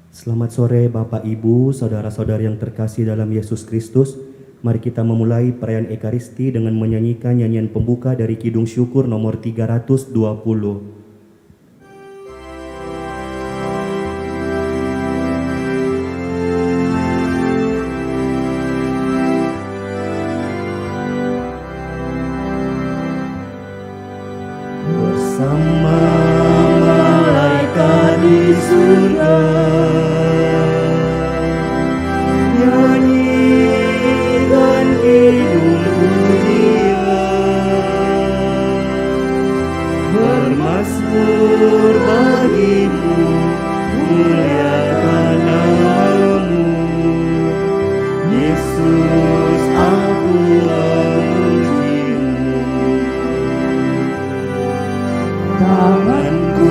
Selamat sore Bapak Ibu, saudara-saudari yang terkasih dalam Yesus Kristus. Mari kita memulai perayaan Ekaristi dengan menyanyikan nyanyian pembuka dari Kidung Syukur nomor 320. Bersama malaikat di surga, nyanyikan kidung pujian, bermazmur bagimu, muliakan namamu, Yesus, aku memujimu. Tanganku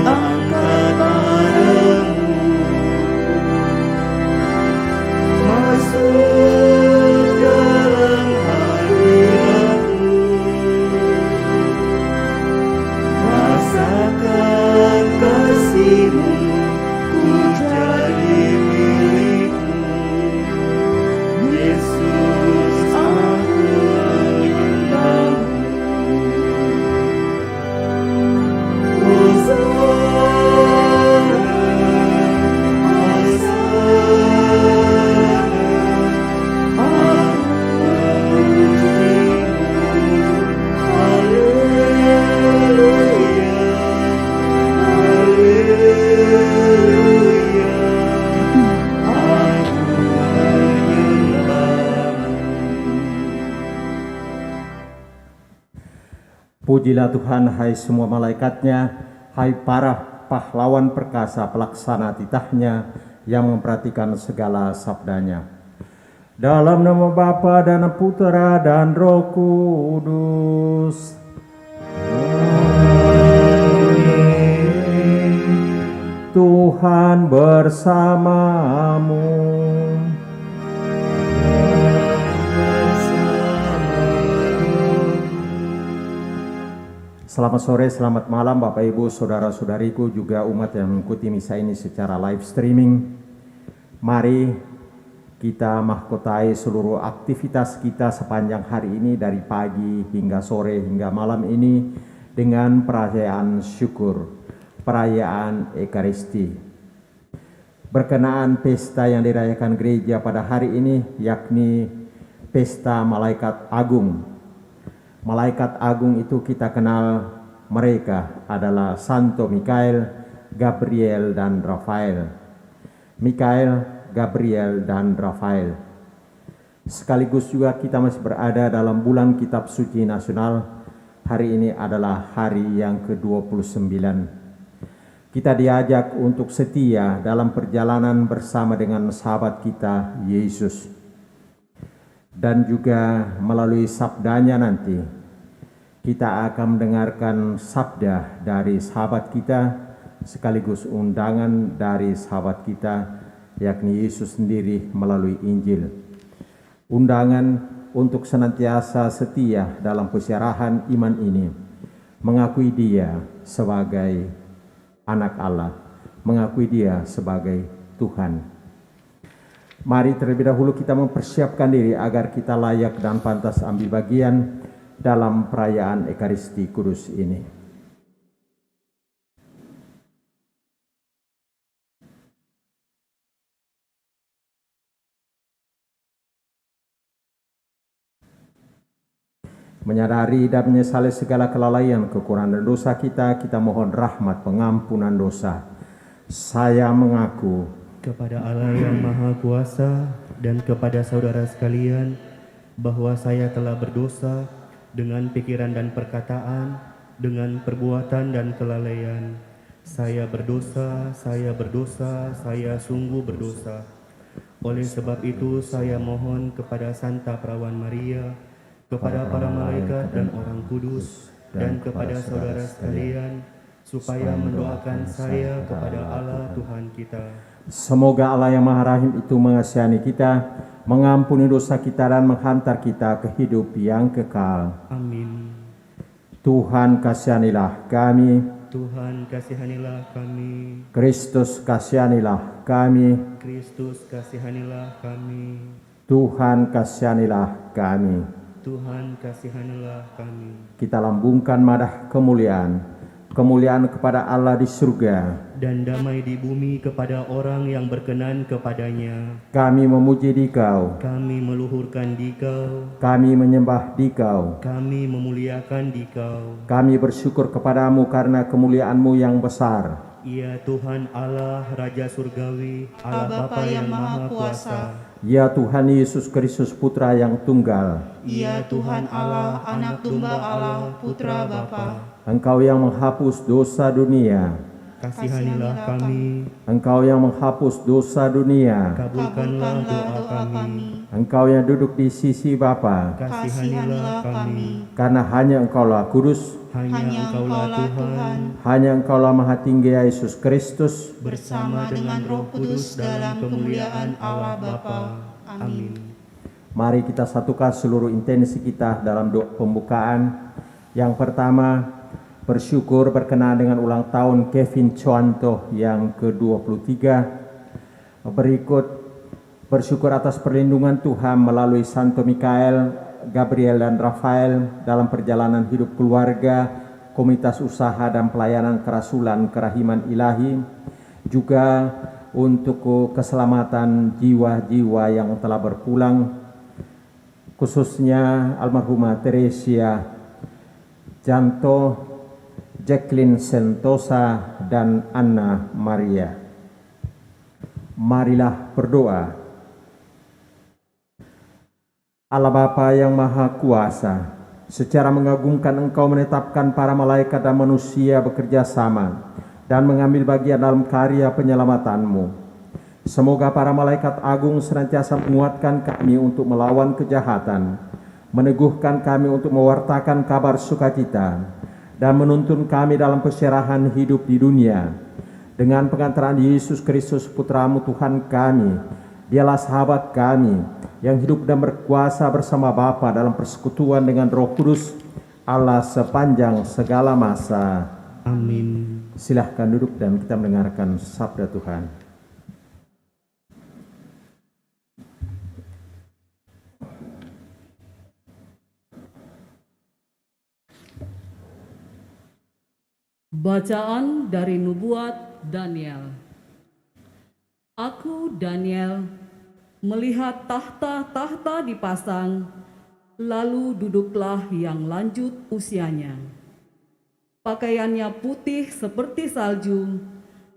angkat padamu, masuk dalam hadiratmu, rasakan kasihmu, ku jadi milikmu, Yesus, aku menyembahmu. Pujilah Tuhan, hai semua malaikatnya, hai para pahlawan perkasa pelaksana titahnya yang memperhatikan segala sabdanya. Dalam nama Bapa dan Putera dan Roh Kudus. Amin. Tuhan bersamamu. Selamat sore, selamat malam Bapak Ibu, Saudara-saudariku, juga umat yang mengikuti misa ini secara live streaming. Mari kita mahkotai seluruh aktivitas kita sepanjang hari ini dari pagi hingga sore hingga malam ini dengan perayaan syukur, perayaan Ekaristi. Berkenaan pesta yang dirayakan gereja pada hari ini yakni Pesta Malaikat Agung. Malaikat agung itu kita kenal, mereka adalah Santo Mikael, Gabriel, dan Rafael. Mikael, Gabriel, dan Rafael. Sekaligus juga kita masih berada dalam bulan Kitab Suci Nasional. Hari ini adalah hari yang ke-29. Kita diajak untuk setia dalam perjalanan bersama dengan sahabat kita, Yesus. Dan juga melalui sabdanya nanti kita akan mendengarkan sabda dari sahabat kita sekaligus undangan dari sahabat kita yakni Yesus sendiri melalui Injil. Undangan untuk senantiasa setia dalam persiarahan iman ini, mengakui Dia sebagai anak Allah, mengakui Dia sebagai Tuhan. Mari terlebih dahulu kita mempersiapkan diri agar kita layak dan pantas ambil bagian dalam perayaan Ekaristi Kudus ini. Menyadari dan menyesali segala kelalaian, kekurangan dan dosa kita, kita mohon rahmat pengampunan dosa. Saya mengaku Kepada Allah yang Maha Kuasa dan kepada saudara sekalian bahwa saya telah berdosa dengan pikiran dan perkataan, dengan perbuatan dan kelalaian. Saya berdosa, saya sungguh berdosa. Oleh sebab itu saya mohon kepada Santa Perawan Maria, kepada para malaikat dan orang kudus, dan kepada saudara sekalian, supaya mendoakan saya kepada Allah Tuhan kita. semoga Allah yang Maha Rahim itu mengasihani kita, mengampuni dosa kita dan menghantar kita ke hidup yang kekal. Amin. Tuhan kasihanilah kami, Tuhan kasihanilah kami. Kristus kasihanilah kami. Kristus kasihanilah kami. Tuhan kasihanilah kami. Tuhan kasihanilah kami. Kita lambungkan madah kemuliaan. Kemuliaan kepada Allah di surga. Dan damai di bumi kepada orang yang berkenan kepadanya. Kami memuji Dikau. Kami meluhurkan Dikau. Kami menyembah Dikau. Kami memuliakan Dikau. Kami bersyukur kepadamu karena kemuliaan-Mu yang besar. Ya Tuhan Allah Raja Surgawi, Allah Bapa yang Maha Kuasa. Ya Tuhan Yesus Kristus Putra yang tunggal. Ya Tuhan Allah, Anak Domba Allah, Putra Bapa. Engkau yang menghapus dosa dunia. Kasihanilah kami. Engkau yang menghapus dosa dunia. Kabulkanlah doa kami. Engkau yang duduk di sisi Bapa. Kasihanilah kami. Karena hanya Engkaulah kudus. Hanya Engkaulah Tuhan. Hanya Engkaulah Maha Tinggi Yesus Kristus. Bersama dengan Roh Kudus dalam kemuliaan Allah Bapa. Amin. Mari kita satukan seluruh intensi kita dalam doa pembukaan. Yang pertama, bersyukur berkenaan dengan ulang tahun Kevin Coanto yang ke-23. Berikut, bersyukur atas perlindungan Tuhan melalui Santo Mikael, Gabriel dan Rafael dalam perjalanan hidup keluarga, komunitas usaha dan pelayanan kerasulan kerahiman ilahi. Juga untuk keselamatan jiwa-jiwa yang telah berpulang, khususnya almarhumah Teresia Janto, Jacqueline Sentosa, dan Anna Maria. Marilah berdoa. Allah Bapa yang Maha Kuasa, secara mengagumkan Engkau menetapkan para malaikat dan manusia bekerja sama dan mengambil bagian dalam karya penyelamatan-Mu. Semoga para malaikat agung senantiasa menguatkan kami untuk melawan kejahatan, meneguhkan kami untuk mewartakan kabar sukacita, dan menuntun kami dalam perserahan hidup di dunia. Dengan pengantaran Yesus Kristus Putra-Mu Tuhan kami, Dialah sahabat kami yang hidup dan berkuasa bersama Bapa dalam persekutuan dengan Roh Kudus, Allah sepanjang segala masa. Amin. Silahkan duduk dan kita mendengarkan sabda Tuhan. Bacaan dari Nubuat Daniel. Aku, Daniel, melihat tahta-tahta dipasang, lalu duduklah yang lanjut usianya. Pakaiannya putih seperti salju,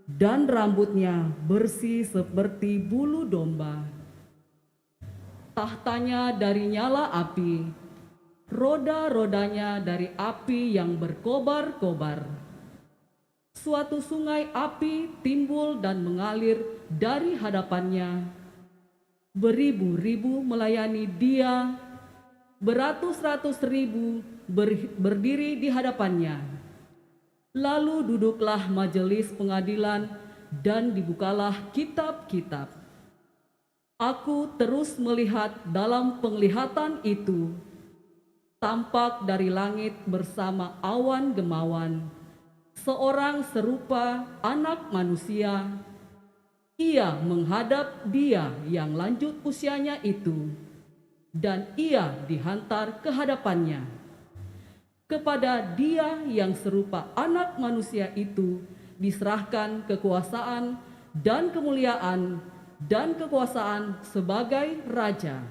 dan rambutnya bersih seperti bulu domba. Tahtanya dari nyala api, roda-rodanya dari api yang berkobar-kobar. Suatu sungai api timbul dan mengalir dari hadapannya. Beribu-ribu melayani dia, beratus-ratus ribu berdiri di hadapannya. Lalu duduklah majelis pengadilan dan dibukalah kitab-kitab. Aku terus melihat dalam penglihatan itu, tampak dari langit bersama awan gemawan, seorang serupa anak manusia. Ia menghadap dia yang lanjut usianya itu, dan ia dihantar ke hadapannya. Kepada dia yang serupa anak manusia itu diserahkan kekuasaan dan kemuliaan dan kekuasaan sebagai raja.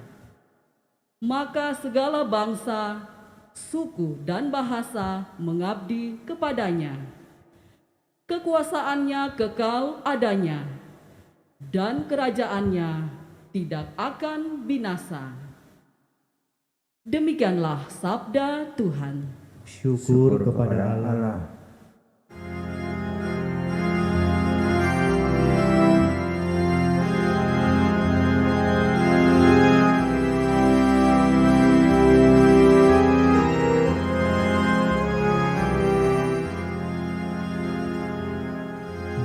Maka segala bangsa, suku, dan bahasa mengabdi kepadanya. Kekuasaannya kekal adanya, dan kerajaannya tidak akan binasa. Demikianlah sabda Tuhan. Syukur kepada Allah.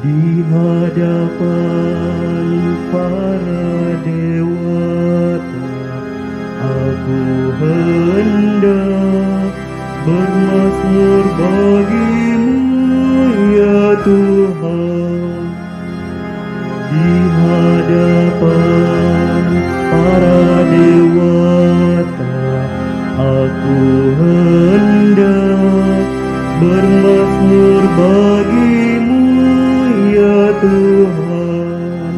Di hadapan para dewata, aku hendak bermazmur bagimu Tuhan, di hadapan para dewata aku hendak bermazmur bagimu ya Tuhan.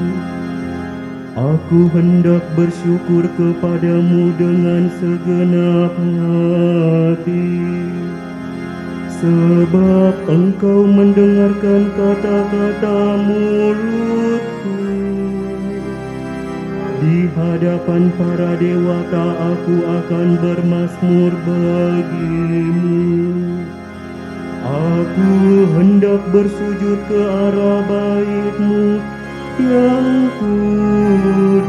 Aku hendak bersyukur kepadamu dengan segenap hati, sebab Engkau mendengarkan kata-kata mulutku. Di hadapan para dewata aku akan bermazmur bagimu. Aku hendak bersujud ke arah bait-Mu yang kudus.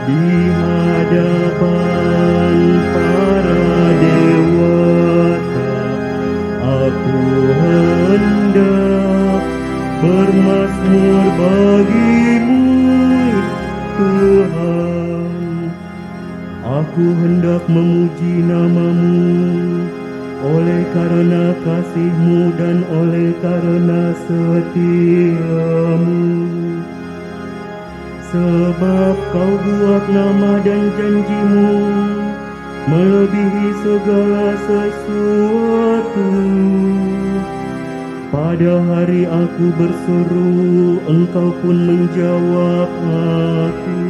Di hadapan para dewata aku hendak bermazmur bagimu Tuhan. Aku hendak memuji nama-Mu oleh karena kasih-Mu dan oleh karena setia-Mu. Sebab Kau buat nama dan janji-Mu melebihi segala sesuatu. Pada hari aku berseru, Engkau pun menjawab aku.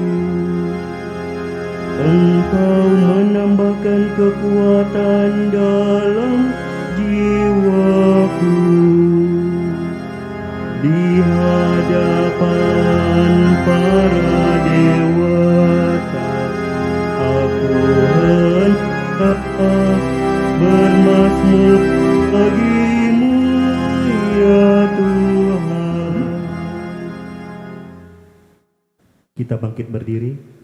Engkau menambahkan kekuatan dalam jiwaku. Di hadapan para dewata aku hendak bermazmur bagimu ya Tuhan. Kita bangkit berdiri.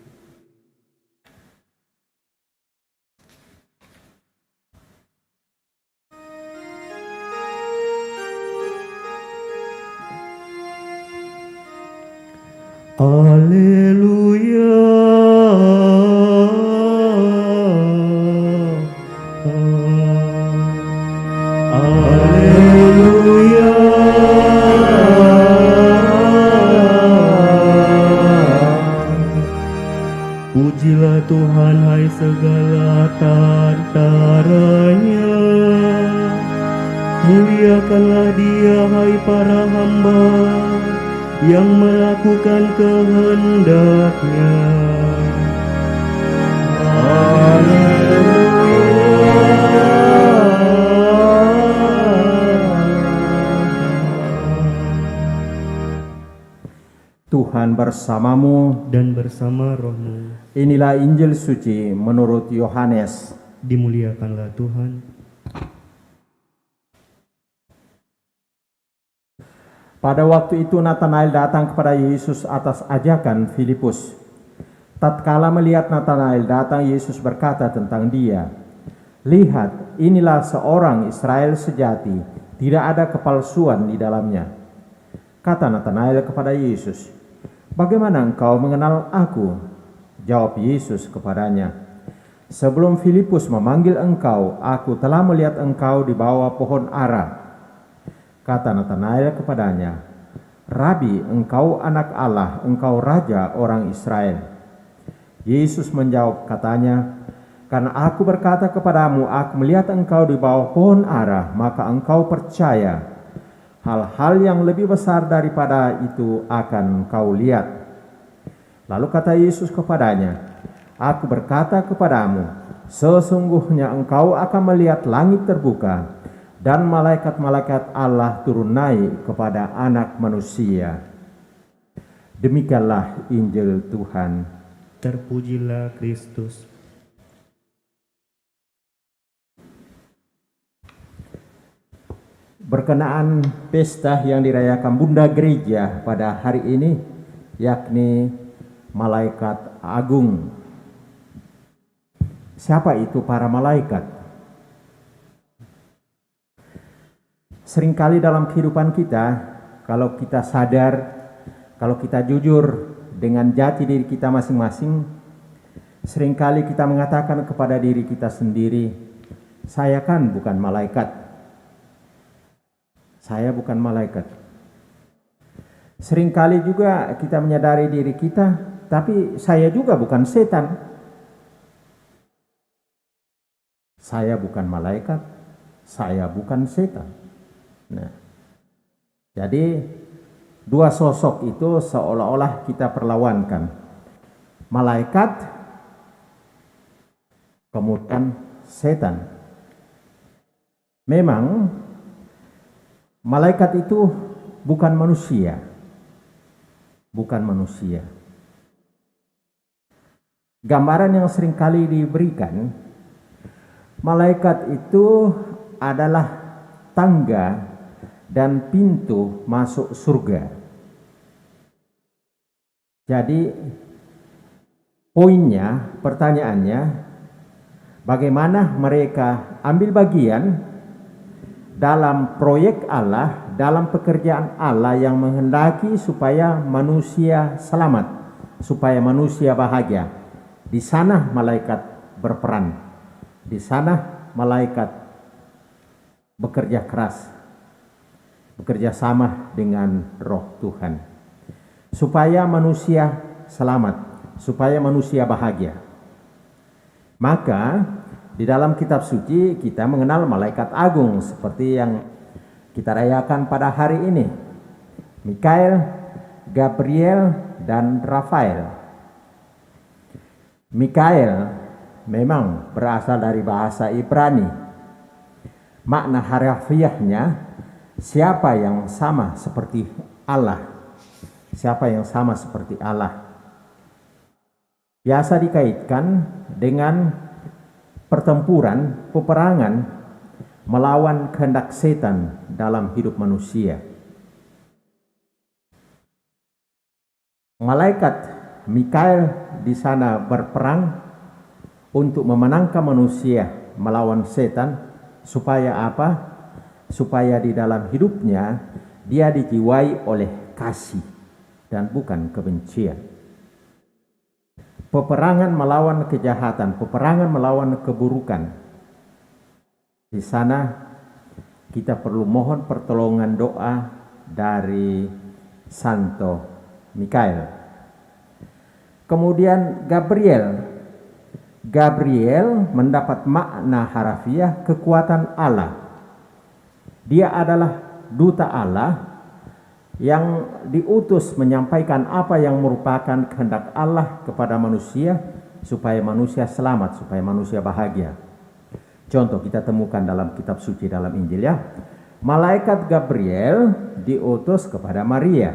Haleluya. Haleluya. Pujilah Tuhan hai segala tantaranya. Muliakanlah Dia hai para hamba yang melakukan kehendak-Nya. Tuhan bersamamu Dan bersama roh-Mu. Inilah Injil suci menurut Yohanes. Dimuliakanlah Tuhan. Pada waktu itu Natanael datang kepada Yesus atas ajakan Filipus. Tatkala melihat Natanael datang, Yesus berkata tentang dia, "Lihat, inilah seorang Israel sejati, tidak ada kepalsuan di dalamnya." Kata Natanael kepada Yesus, "Bagaimana engkau mengenal aku?" Jawab Yesus kepadanya, "Sebelum Filipus memanggil engkau, aku telah melihat engkau di bawah pohon ara." Kata Natanael kepadanya, "Rabi, engkau anak Allah, engkau raja orang Israel." Yesus menjawab katanya, "Karena aku berkata kepadamu, aku melihat engkau di bawah pohon ara, maka engkau percaya. Hal-hal yang lebih besar daripada itu akan kau lihat." Lalu kata Yesus kepadanya, "Aku berkata kepadamu, sesungguhnya engkau akan melihat langit terbuka dan malaikat-malaikat Allah turun naik kepada Anak Manusia." Demikianlah Injil Tuhan. Terpujilah Kristus. Berkenaan pesta yang dirayakan Bunda Gereja pada hari ini, yakni Malaikat Agung. Siapa itu para malaikat? Seringkali dalam kehidupan kita, kalau kita sadar, kalau kita jujur dengan jati diri kita masing-masing, seringkali kita mengatakan kepada diri kita sendiri, "Saya kan bukan malaikat." Saya bukan malaikat. Seringkali juga kita menyadari diri kita, tapi saya juga bukan setan. Saya bukan malaikat, saya bukan setan. Nah, jadi dua sosok itu seolah-olah kita perlawankan. Malaikat, kemudian setan. Memang malaikat itu bukan manusia. Bukan manusia. Gambaran yang seringkali diberikan, malaikat itu adalah tangga dan pintu masuk surga. Jadi poinnya, pertanyaannya, bagaimana mereka ambil bagian dalam proyek Allah, dalam pekerjaan Allah yang menghendaki supaya manusia selamat, supaya manusia bahagia. Di sana malaikat berperan. Di sana malaikat bekerja keras, bekerja sama dengan roh Tuhan, supaya manusia selamat, supaya manusia bahagia. Maka di dalam kitab suci kita mengenal malaikat agung seperti yang kita rayakan pada hari ini. Mikael, Gabriel, dan Rafael. Mikael memang berasal dari bahasa Ibrani. Makna harfiahnya siapa yang sama seperti Allah. Siapa yang sama seperti Allah. Biasa dikaitkan dengan pertempuran, peperangan melawan kehendak setan dalam hidup manusia. Malaikat Mikael di sana berperang untuk memenangkan manusia melawan setan, supaya apa? Supaya di dalam hidupnya dia dijiwai oleh kasih dan bukan kebencian. Peperangan melawan kejahatan, peperangan melawan keburukan. Di sana kita perlu mohon pertolongan doa dari Santo Mikael. Kemudian Gabriel mendapat makna harfiah kekuatan Allah. Dia adalah duta Allah yang diutus menyampaikan apa yang merupakan kehendak Allah kepada manusia, supaya manusia selamat, supaya manusia bahagia. Contoh kita temukan dalam kitab suci, dalam Injil ya. Malaikat Gabriel diutus kepada Maria,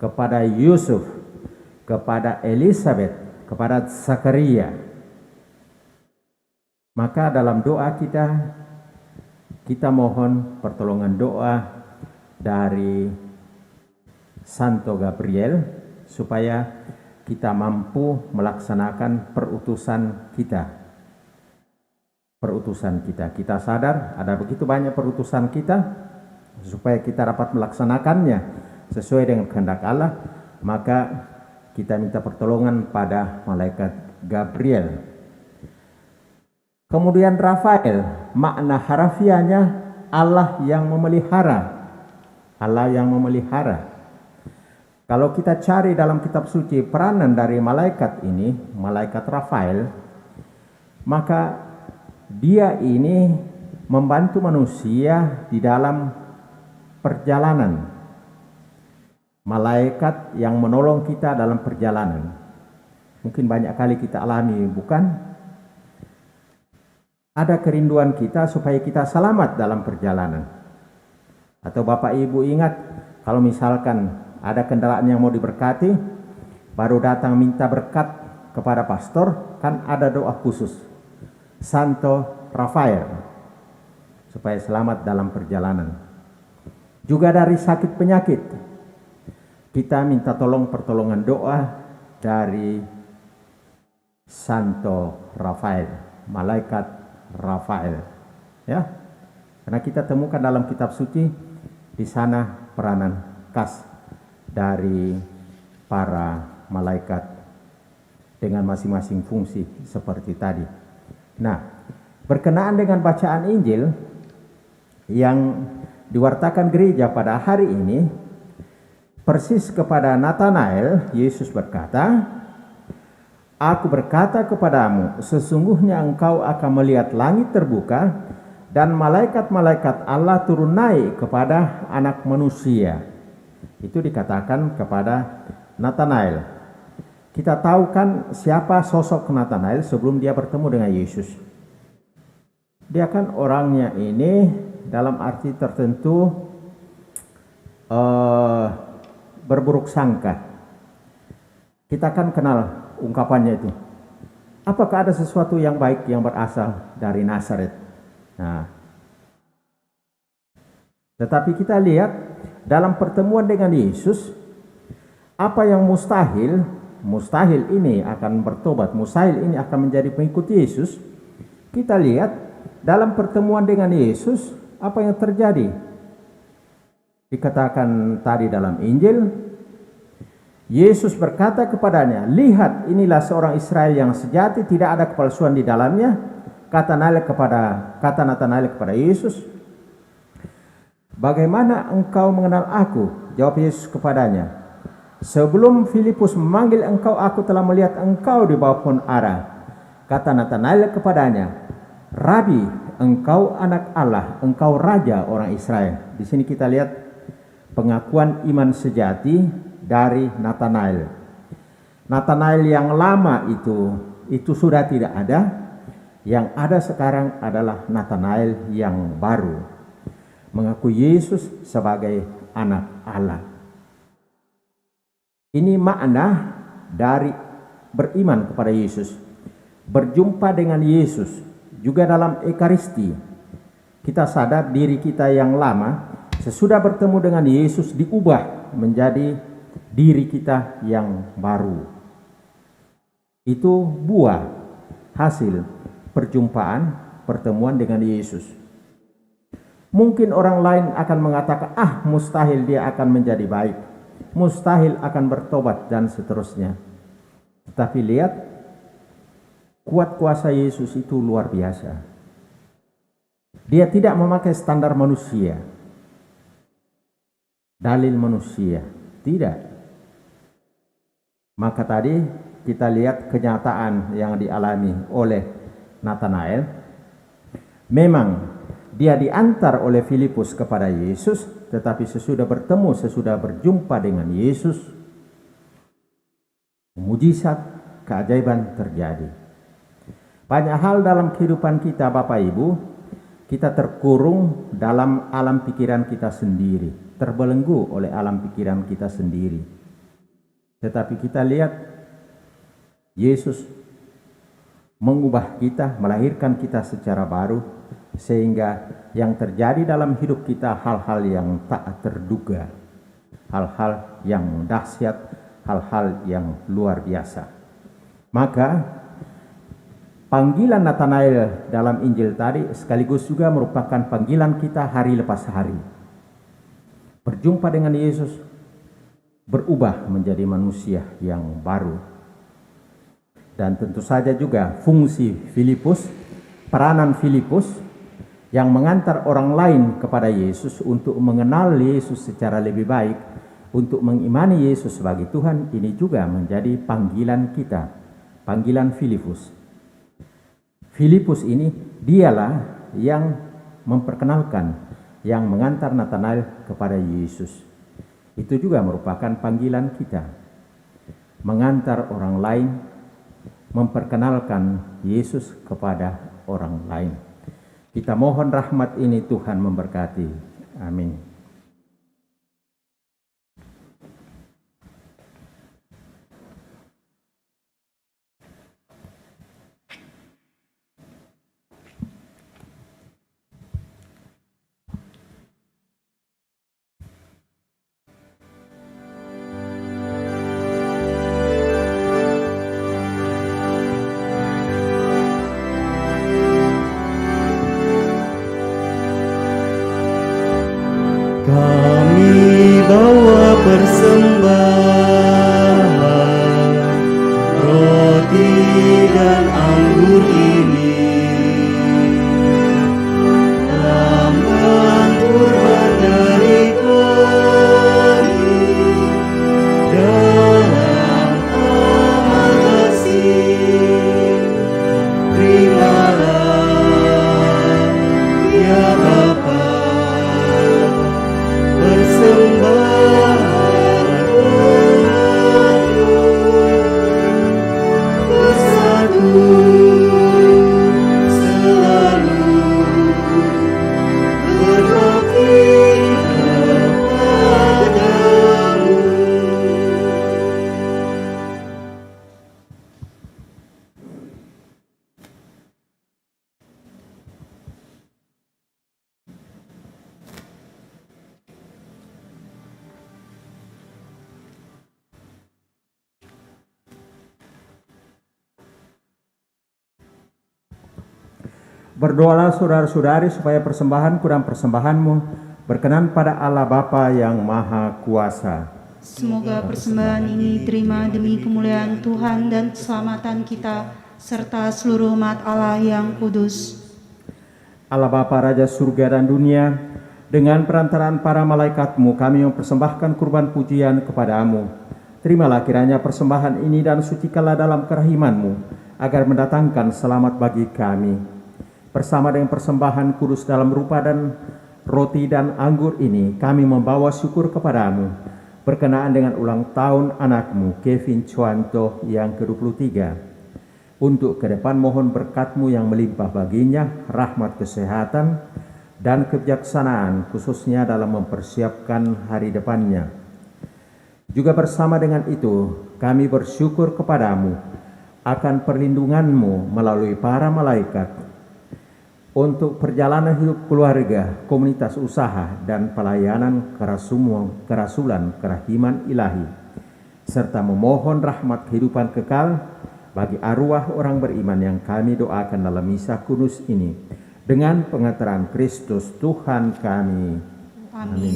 kepada Yusuf, kepada Elizabeth, kepada Zakaria. Maka dalam doa kita mohon pertolongan doa dari Santo Gabriel supaya kita mampu melaksanakan perutusan kita. Kita sadar ada begitu banyak perutusan kita, supaya kita dapat melaksanakannya sesuai dengan kehendak Allah, maka kita minta pertolongan pada malaikat Gabriel. Kemudian Rafael, makna harfiahnya Allah yang memelihara. Allah yang memelihara. Kalau kita cari dalam kitab suci peranan dari malaikat ini, malaikat Rafael, maka dia ini membantu manusia di dalam perjalanan. Malaikat yang menolong kita dalam perjalanan. Mungkin banyak kali kita alami, bukan? Ada kerinduan kita supaya kita selamat dalam perjalanan. Atau Bapak Ibu ingat, kalau misalkan ada kendaraan yang mau diberkati, baru datang minta berkat kepada pastor, kan ada doa khusus. Santo Rafael, supaya selamat dalam perjalanan. Juga dari sakit penyakit, kita minta pertolongan doa dari Santo Rafael, malaikat Rafael. Ya, karena kita temukan dalam kitab suci, di sana peranan khas dari para malaikat dengan masing-masing fungsi seperti tadi. Nah, berkenaan dengan bacaan Injil yang diwartakan gereja pada hari ini, persis kepada Natanael, Yesus berkata, "Aku berkata kepadamu, sesungguhnya engkau akan melihat langit terbuka dan malaikat-malaikat Allah turun naik kepada Anak Manusia." Itu dikatakan kepada Natanael. Kita tahu kan siapa sosok Natanael sebelum dia bertemu dengan Yesus. Dia kan orangnya ini dalam arti tertentu berburuk sangka. Kita kan kenal ungkapannya itu. Apakah ada sesuatu yang baik yang berasal dari Nazaret? Nah, tetapi kita lihat dalam pertemuan dengan Yesus, apa yang mustahil ini akan bertobat, mustahil ini akan menjadi pengikut Yesus. Kita lihat dalam pertemuan dengan Yesus, apa yang terjadi? Dikatakan tadi dalam Injil, Yesus berkata kepadanya, "Lihat, inilah seorang Israel yang sejati, tidak ada kepalsuan di dalamnya." Kata Natanael kepada Yesus, "Bagaimana engkau mengenal aku?" Jawab Yesus kepadanya, "Sebelum Filipus memanggil engkau, aku telah melihat engkau di bawah pohon ara." Kata Natanael kepadanya, "Rabi, engkau anak Allah, engkau raja orang Israel." Di sini kita lihat pengakuan iman sejati dari Natanael. Natanael yang lama itu sudah tidak ada. Yang ada sekarang adalah Natanael yang baru, mengaku Yesus sebagai anak Allah. Ini makna dari beriman kepada Yesus, berjumpa dengan Yesus. Juga dalam Ekaristi, kita sadar diri kita yang lama sesudah bertemu dengan Yesus diubah menjadi diri kita yang baru. Itu buah hasil pertemuan dengan Yesus. Mungkin orang lain akan mengatakan, mustahil dia akan menjadi baik, mustahil akan bertobat dan seterusnya. Tetapi lihat, kuat kuasa Yesus itu luar biasa. Dia tidak memakai standar manusia, dalil manusia, tidak. Maka tadi kita lihat kenyataan yang dialami oleh Natanael. Memang dia diantar oleh Filipus kepada Yesus, tetapi sesudah berjumpa dengan Yesus, mujizat, keajaiban terjadi. Banyak hal dalam kehidupan kita, Bapak Ibu, kita terkurung dalam alam pikiran kita sendiri, terbelenggu oleh alam pikiran kita sendiri. Tetapi kita lihat Yesus mengubah kita, melahirkan kita secara baru, sehingga yang terjadi dalam hidup kita hal-hal yang tak terduga, hal-hal yang dahsyat, hal-hal yang luar biasa. Maka panggilan Natanael dalam Injil tadi sekaligus juga merupakan panggilan kita hari lepas hari. Berjumpa dengan Yesus, berubah menjadi manusia yang baru. Dan tentu saja juga fungsi Filipus, peranan Filipus yang mengantar orang lain kepada Yesus untuk mengenal Yesus secara lebih baik, untuk mengimani Yesus sebagai Tuhan, ini juga menjadi panggilan kita, panggilan Filipus. Filipus ini dialah yang memperkenalkan, yang mengantar Natanael kepada Yesus. Itu juga merupakan panggilan kita, mengantar orang lain, memperkenalkan Yesus kepada orang lain. Kita mohon rahmat ini Tuhan memberkati. Amin. Kami bawa persembahan roti dan anggur ini, lambang kurban Berdoalah saudara-saudari supaya persembahanku dan persembahanmu berkenan pada Allah Bapa yang Maha Kuasa. Semoga persembahan ini terima demi kemuliaan Tuhan dan keselamatan kita, serta seluruh umat Allah yang kudus. Allah Bapa Raja surga dan dunia, dengan perantaraan para malaikatmu kami mempersembahkan kurban pujian kepadamu. Terimalah kiranya persembahan ini dan sucikanlah dalam kerahimanmu, agar mendatangkan selamat bagi kami. Bersama dengan persembahan kudus dalam rupa dan roti dan anggur ini, kami membawa syukur kepadamu, berkenaan dengan ulang tahun anakmu Kevin Chuanto yang ke-23. Untuk ke depan mohon berkat-Mu yang melimpah baginya, rahmat kesehatan dan kebijaksanaan khususnya dalam mempersiapkan hari depannya. Juga bersama dengan itu kami bersyukur kepadamu akan perlindungan-Mu melalui para malaikat untuk perjalanan hidup keluarga, komunitas usaha, dan pelayanan kerasulan kerahiman ilahi, serta memohon rahmat kehidupan kekal bagi arwah orang beriman yang kami doakan dalam misa kudus ini, dengan pengantaran Kristus Tuhan kami. Amin.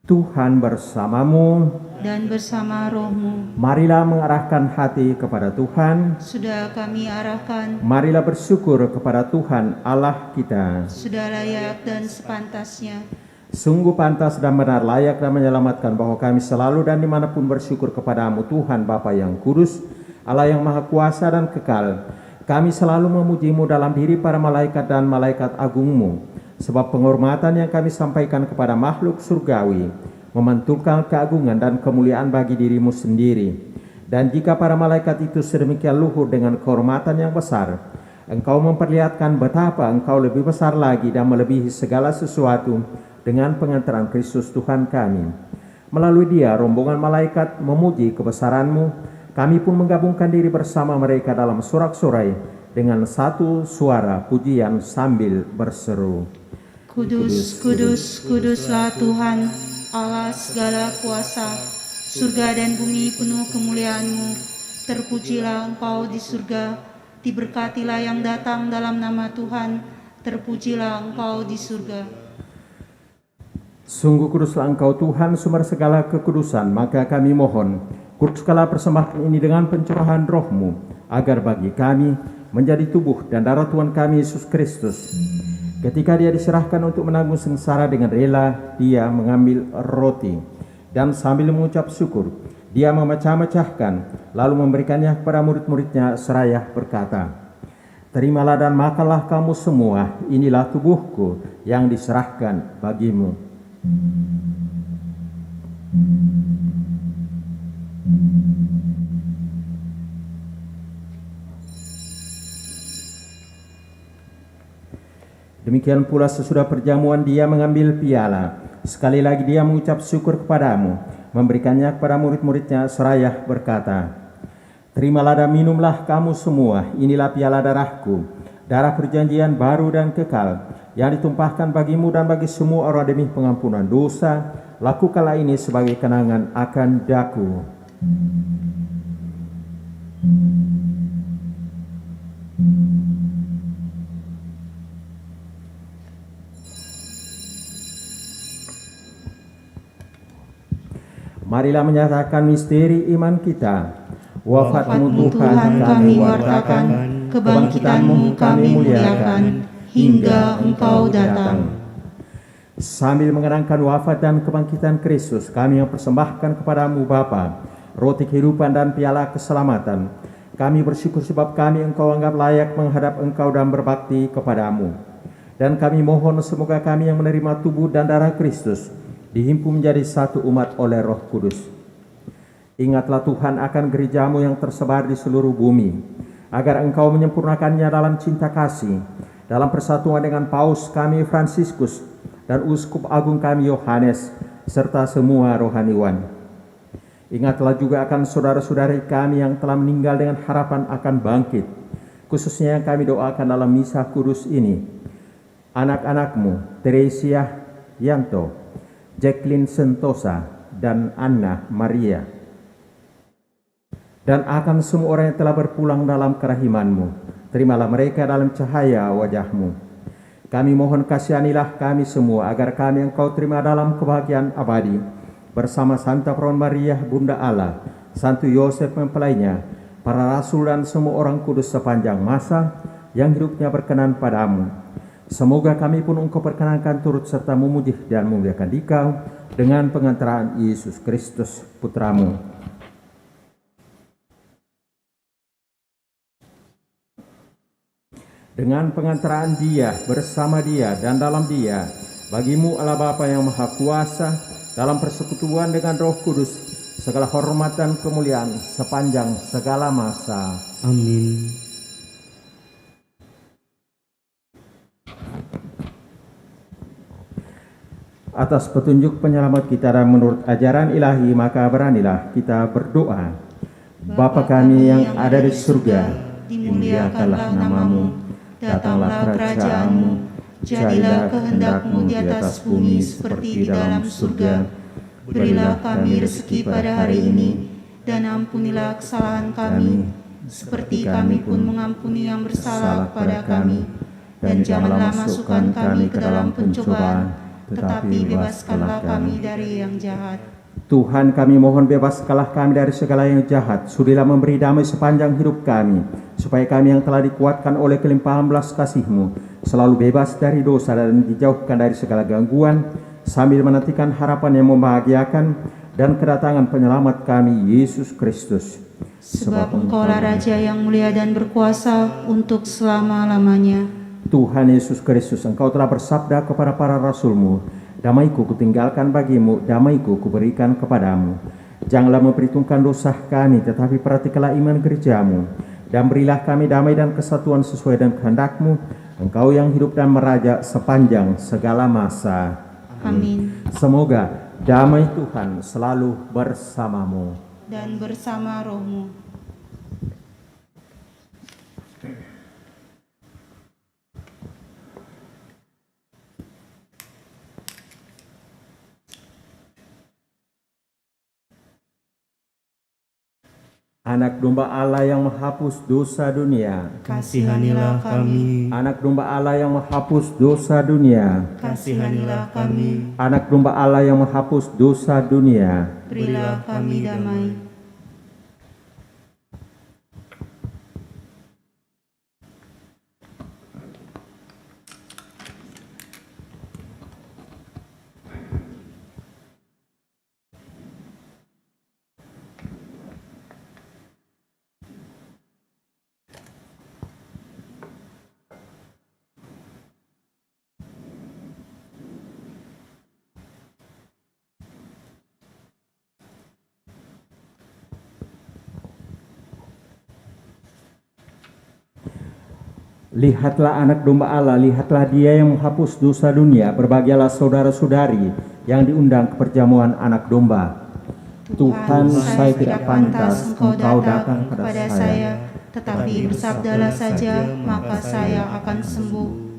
Tuhan bersamamu Dan bersama rohmu, Marilah mengarahkan hati kepada Tuhan. sudah kami arahkan, Marilah bersyukur kepada Tuhan Allah kita. sudah layak dan sepantasnya. Sungguh pantas dan benar, layak dan menyelamatkan bahwa kami selalu dan dimanapun bersyukur kepadamu Tuhan Bapa yang kudus, Allah yang maha kuasa dan kekal. Kami selalu memujimu dalam diri para malaikat dan malaikat agungmu, sebab penghormatan yang kami sampaikan kepada makhluk surgawi memantulkan keagungan dan kemuliaan bagi dirimu sendiri. Dan jika para malaikat itu sedemikian luhur dengan kehormatan yang besar, engkau memperlihatkan betapa engkau lebih besar lagi dan melebihi segala sesuatu dengan pengantaran Kristus Tuhan kami. Melalui dia rombongan malaikat memuji kebesaran-Mu, kami pun menggabungkan diri bersama mereka dalam sorak-sorai dengan satu suara pujian sambil berseru, Kudus, kudus, kuduslah Tuhan, Allah segala kuasa. Surga dan bumi penuh kemuliaan-Mu. Terpujilah Engkau di surga, diberkatilah yang datang dalam nama Tuhan. Terpujilah Engkau di surga. Sungguh kuduslah Engkau Tuhan, sumber segala kekudusan. Maka kami mohon, kuduskanlah persembahan ini dengan pencurahan Roh-Mu, agar bagi kami menjadi tubuh dan darah Tuhan kami Yesus Kristus. Ketika dia diserahkan untuk menanggung sengsara dengan rela, dia mengambil roti dan sambil mengucap syukur, dia memecah-mecahkan, lalu memberikannya kepada murid-muridnya seraya berkata, "Terimalah dan makanlah kamu semua, inilah tubuhku yang diserahkan bagimu." Demikian pula sesudah perjamuan dia mengambil piala. Sekali lagi dia mengucap syukur kepadamu, memberikannya kepada murid-muridnya seraya berkata, "Terimalah dan minumlah kamu semua, inilah piala darahku, darah perjanjian baru dan kekal, yang ditumpahkan bagimu dan bagi semua orang demi pengampunan dosa. Lakukanlah ini sebagai kenangan akan daku." Marilah menyatakan misteri iman kita. Wafat-Mu Tuhan kami wartakan, kebangkitan-Mu kami muliakan, hingga Engkau datang. Sambil mengenangkan wafat dan kebangkitan Kristus, kami mempersembahkan kepadamu Bapa, roti kehidupan dan piala keselamatan. Kami bersyukur sebab kami Engkau anggap layak menghadap Engkau dan berbakti kepadamu. Dan kami mohon semoga kami yang menerima tubuh dan darah Kristus dihimpun menjadi satu umat oleh Roh Kudus. Ingatlah Tuhan akan gereja-Mu yang tersebar di seluruh bumi, agar Engkau menyempurnakannya dalam cinta kasih, dalam persatuan dengan Paus kami Fransiskus dan Uskup Agung kami Yohanes, serta semua rohaniwan. Ingatlah juga akan saudara-saudari kami yang telah meninggal dengan harapan akan bangkit, khususnya yang kami doakan dalam misa kudus ini. Anak-anak-Mu, Teresia Yanto, Jacqueline Sentosa, dan Anna Maria, dan akan semua orang yang telah berpulang dalam kerahiman-Mu. Terimalah mereka dalam cahaya wajah-Mu. Kami mohon kasihanilah kami semua agar kami Engkau terima dalam kebahagiaan abadi bersama Santa Perawan Maria Bunda Allah, Santo Yosef mempelainya, para rasul dan semua orang kudus sepanjang masa yang hidupnya berkenan padamu. Semoga kami pun Engkau perkenankan turut serta memuji dan memuliakan Dikau dengan pengantaraan Yesus Kristus Putramu. Dengan pengantaraan Dia, bersama Dia, dan dalam Dia, bagimu Allah Bapa yang Maha Kuasa, dalam persekutuan dengan Roh Kudus, segala hormat dan kemuliaan sepanjang segala masa. Amin. Atas petunjuk penyelamat kita dan menurut ajaran ilahi, maka beranilah kita berdoa. Bapa kami yang ada di surga, dimuliakanlah namamu. Datanglah kerajaan-Mu, jadilah kehendak-Mu di atas bumi seperti di dalam surga. Berilah kami rezeki pada hari ini, dan ampunilah kesalahan kami, seperti kami pun mengampuni yang bersalah kepada kami. Dan janganlah masukkan kami ke dalam pencobaan, tetapi bebaskanlah kami dari yang jahat. Tuhan, kami mohon bebaskanlah kami dari segala yang jahat. Sudilah memberi damai sepanjang hidup kami, supaya kami yang telah dikuatkan oleh kelimpahan belas kasih-Mu selalu bebas dari dosa dan dijauhkan dari segala gangguan, sambil menantikan harapan yang membahagiakan dan kedatangan penyelamat kami, Yesus Kristus. Sebab Engkaulah Raja yang mulia dan berkuasa untuk selama-lamanya. Tuhan Yesus Kristus, Engkau telah bersabda kepada para rasul-Mu, damaiku kutinggalkan bagimu, damaiku kuberikan kepadamu. Janganlah memperhitungkan dosa kami, tetapi perhatikanlah iman gereja-Mu, dan berilah kami damai dan kesatuan sesuai dengan kehendak-Mu, Engkau yang hidup dan meraja sepanjang segala masa. Amin. Semoga damai Tuhan selalu bersamamu. Dan bersama rohmu. Anak domba Allah yang menghapus dosa dunia. Kasihanilah kami. Anak domba Allah yang menghapus dosa dunia. Kasihanilah kami. Anak domba Allah yang menghapus dosa dunia. Berilah kami damai. Lihatlah anak domba Allah, lihatlah Dia yang menghapus dosa dunia. Berbahagialah saudara-saudari yang diundang ke perjamuan anak domba. Tuhan, saya tidak pantas Engkau datang kepada saya, tetapi bersabdalah saja, maka saya akan sembuh.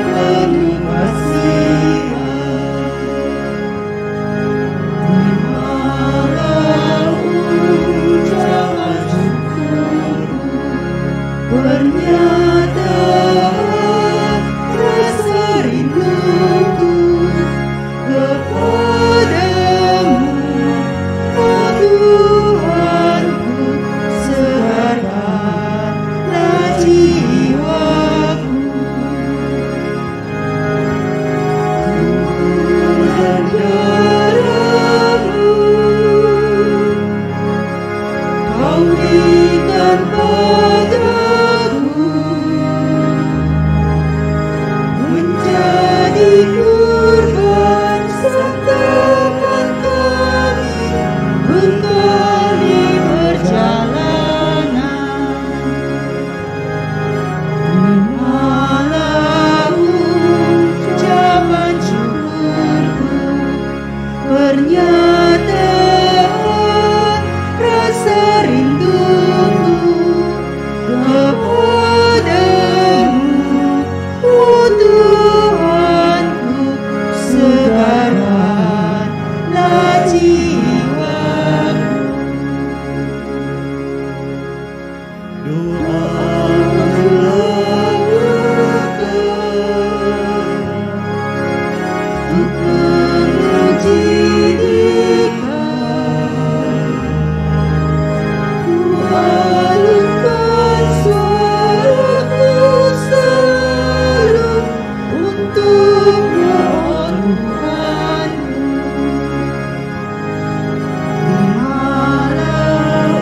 penuh kasihan. Terimalah ucapan syukurku, pernyataan rasa rinduku kepadamu, oh Tuhanku, segarkanlah jiwaku. Tuntunan darahmu Kau berikan padaku, menjadi kurban santapan kami bekal di perjalanan. Terimalah ucapan syukurku, pernyataan rasa rinduku kepadamu, oh Tuhanku, segarkanlah jiwaku. Untuk memuji Dikau, ku alunkan suaraku selalu untuk mohon Tuhanku. Terimalah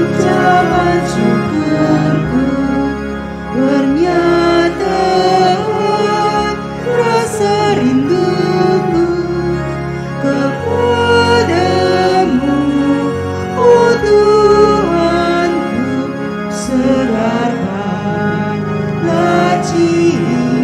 ucapan syukurku, pernyataan rasa rinduku kepadamu, oh Tuhanku, segarkanlah jiwaku.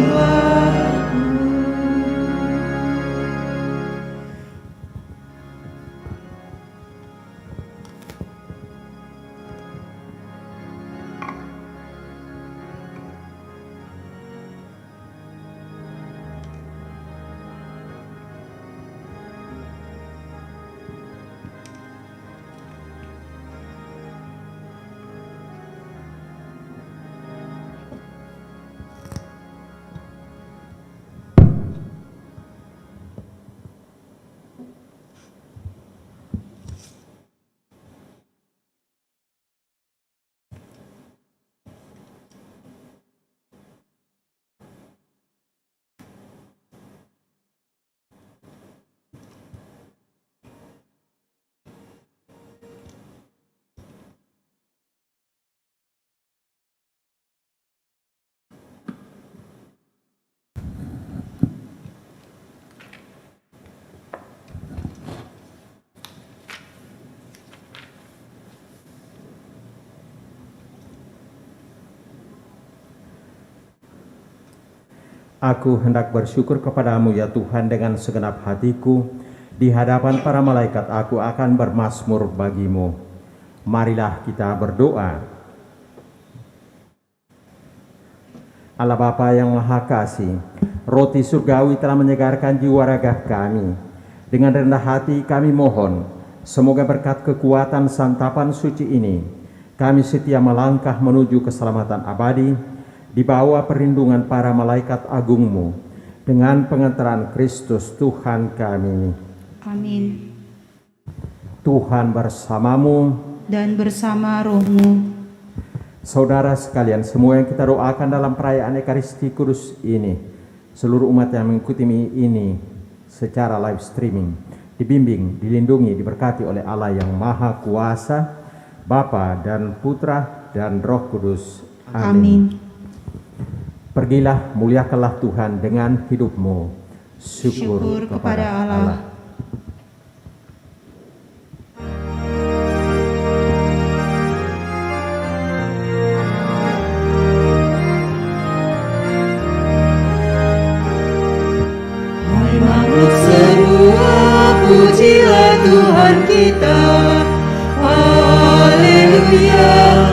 Aku hendak bersyukur kepadamu ya Tuhan dengan segenap hatiku. Di hadapan para malaikat aku akan bermazmur bagimu. Marilah kita berdoa. Allah Bapa yang Maha Kasih, roti surgawi telah menyegarkan jiwa raga kami. Dengan rendah hati kami mohon, semoga berkat kekuatan santapan suci ini, kami setia melangkah menuju keselamatan abadi, di bawah perlindungan para malaikat agungmu, dengan pengantaran Kristus Tuhan kami. Amin. Tuhan bersamamu Dan bersama rohmu. Saudara sekalian, semua yang kita doakan dalam perayaan Ekaristi Kudus ini, seluruh umat yang mengikuti ini secara live streaming, dibimbing, dilindungi, diberkati oleh Allah yang Maha Kuasa, Bapa dan Putra dan Roh Kudus. Amin. Pergilah, muliakanlah Tuhan dengan hidupmu. Syukur kepada Allah. Hai makhluk semua, pujilah Tuhan kita. Haleluya.